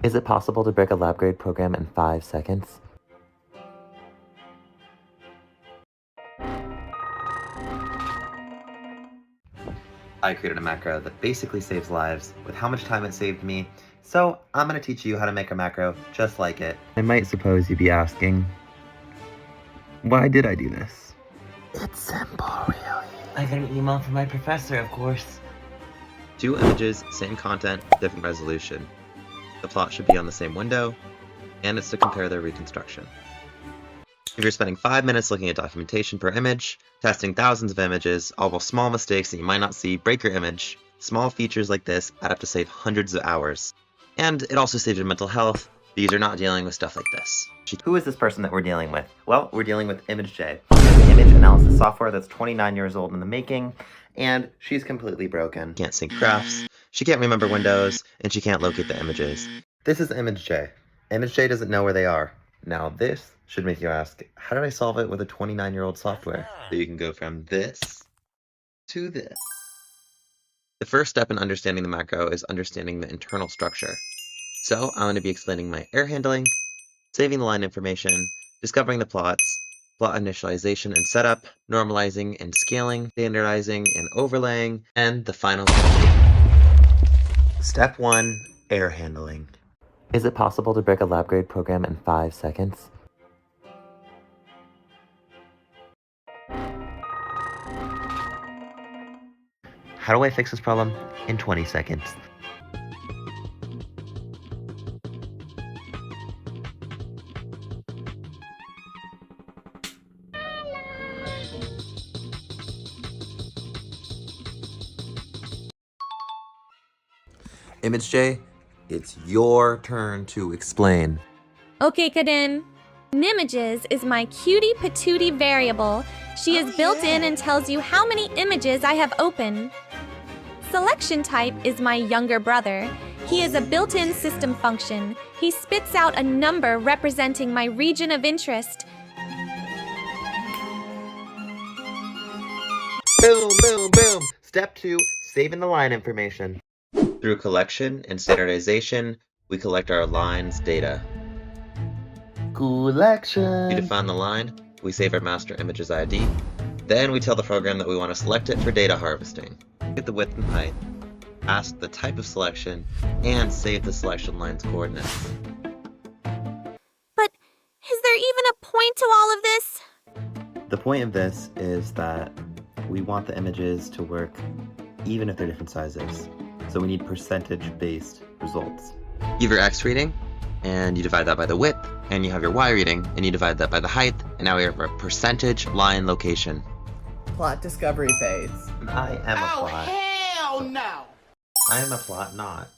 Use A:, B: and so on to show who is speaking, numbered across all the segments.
A: Is it possible to break a lab grade program in 5 seconds? I created a macro that basically saves lives with how much time it saved me, so I'm gonna teach you how to make a macro just like it. I might suppose you'd be asking, why did I do this? It's simple, really. I got an email from my professor, of course. 2 images, same content, different resolution. The plot should be on the same window, and it's to compare their reconstruction. If you're spending 5 minutes looking at documentation per image, testing thousands of images, all while small mistakes that you might not see break your image, small features like this add up to save hundreds of hours. And it also saves your mental health, because you're not dealing with stuff like this. Who is this person that we're dealing with? Well, we're dealing with ImageJ, an image analysis software that's 29 years old in the making, and she's completely broken. Can't sync graphs, she can't remember windows, and she can't locate the images. This is ImageJ. ImageJ doesn't know where they are. Now this should make you ask, how did I solve it with a 29-year-old software? So you can go from this to this. The first step in understanding the macro is understanding the internal structure. So I'm going to be explaining my error handling, saving the line information, discovering the plots, plot initialization and setup, normalizing and scaling, standardizing and overlaying, and the final step. Step 1, error handling. Is it possible to break a lab grade program in 5 seconds? How do I fix this problem? In 20 seconds. ImageJ, it's your turn to explain.
B: Okay, Kaden. Images is my cutie patootie variable. She is built in and tells you how many images I have open. Selection type is my younger brother. He is a built-in system function. He spits out a number representing my region of interest.
A: Boom, boom, boom. Step 2, saving the line information. Through collection and standardization, we collect our line's data. Collection. We define the line, we save our master image's ID, then we tell the program that we want to select it for data harvesting. Get the width and height, ask the type of selection, and save the selection line's coordinates.
B: But is there even a point to all of this?
A: The point of this is that we want the images to work even if they're different sizes. So we need percentage-based results. You have your X reading, and you divide that by the width, and you have your Y reading, and you divide that by the height, and now we have a percentage line location.
C: Plot discovery phase.
A: I am a plot.
D: Hell no!
A: I am a plot, not.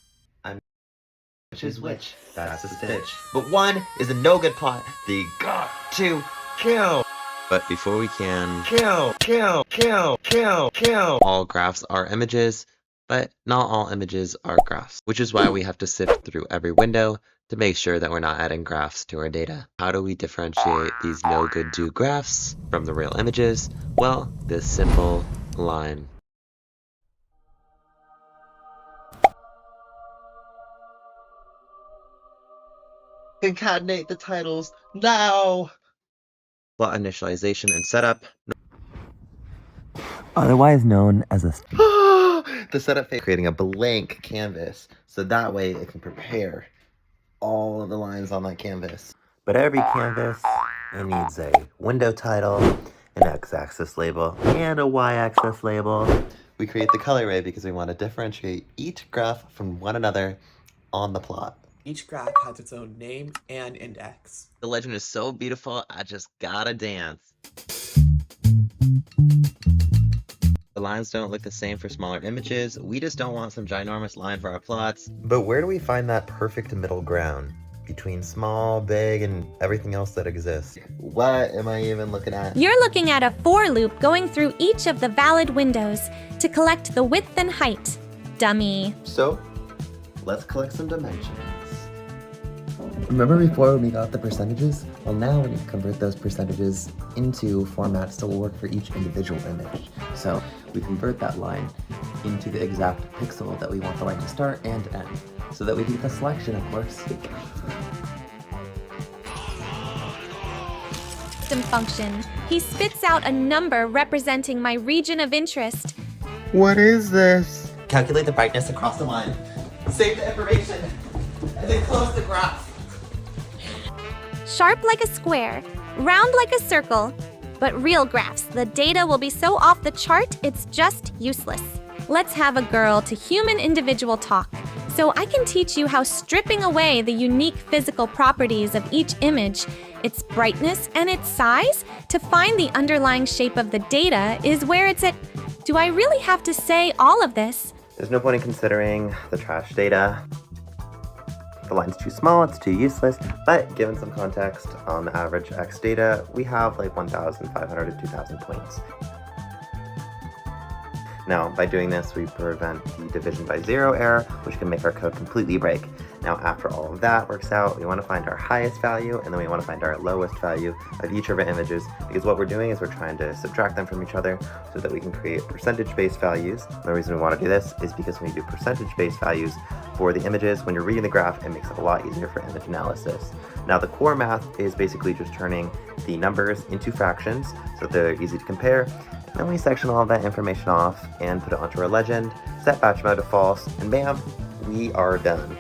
A: Which is which? That's a stitch. But one is a no good plot that you got to kill. But before we can kill, all graphs are images, but not all images are graphs, which is why we have to sift through every window to make sure that we're not adding graphs to our data. How do we differentiate these no good do graphs from the real images? Well, this simple line. Concatenate the titles now! Plot initialization and setup. Otherwise known as a the setup phase, creating a blank canvas, so that way it can prepare all of the lines on that canvas. But every canvas, it needs a window title, an x-axis label, and a y-axis label. We create the color array because we want to differentiate each graph from one another on the plot.
C: Each graph has its own name and index.
A: The legend is so beautiful, I just gotta dance. The lines don't look the same for smaller images. We just don't want some ginormous line for our plots. But where do we find that perfect middle ground between small, big, and everything else that exists? What am I even looking at?
B: You're looking at a for loop going through each of the valid windows to collect the width and height. Dummy.
A: So, let's collect some dimensions. Remember before when we got the percentages? Well, now we need to convert those percentages into formats that will work for each individual image. So we convert that line into the exact pixel that we want the line to start and end. so that we can get the selection, of course.
B: Function. He spits out a number representing my region of interest.
A: What is this? Calculate the brightness across the line. Save the information, and then close the graph.
B: Sharp like a square, round like a circle. But real graphs, the data will be so off the chart, it's just useless. Let's have a girl to human individual talk, so I can teach you how stripping away the unique physical properties of each image, its brightness and its size, to find the underlying shape of the data is where it's at. Do I really have to say all of this?
A: There's no point in considering the trash data. The line's too small, it's too useless, but given some context on the average X data, we have like 1,500 to 2,000 points. Now, by doing this, we prevent the division by zero error, which can make our code completely break. Now, after all of that works out, we want to find our highest value, and then we want to find our lowest value of each of our images, because what we're doing is we're trying to subtract them from each other so that we can create percentage-based values. The reason we want to do this is because when you do percentage-based values for the images, when you're reading the graph, it makes it a lot easier for image analysis. Now, the core math is basically just turning the numbers into fractions so they're easy to compare. Then we section all of that information off and put it onto our legend, set batch mode to false, and bam, we are done.